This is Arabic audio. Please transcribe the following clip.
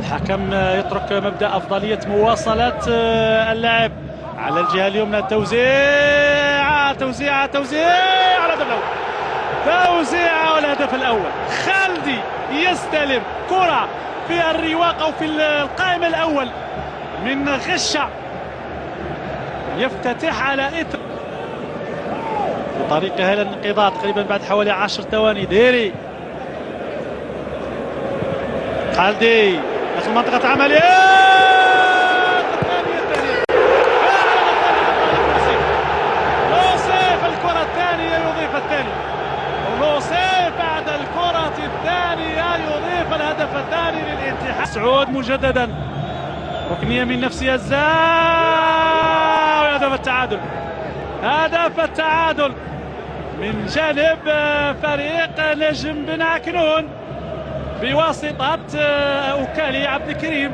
الحكم يترك مبدأ أفضلية مواصلة اللعب على الجهة اليمنى. توزيع على الهدف الأول. توزيع والهدف الأول. خالدي يستلم كرة في الرواق أو في القائم الأول من غشة، يفتتح على إثر بطريقة إلى الانقضاض تقريبا بعد حوالي 10 ثواني. ديري خالدي داخل منطقة عملية لوسيف الكرة الثانية يضيف الثاني. لوسيف بعد الكرة الثانية يضيف الهدف الثاني للاتحاد. سعود مجددا ركنية من نفسها الزاوية. هدف التعادل. هدف التعادل من جانب فريق نجم بن عكنون بواسطة أوكالي عبد الكريم.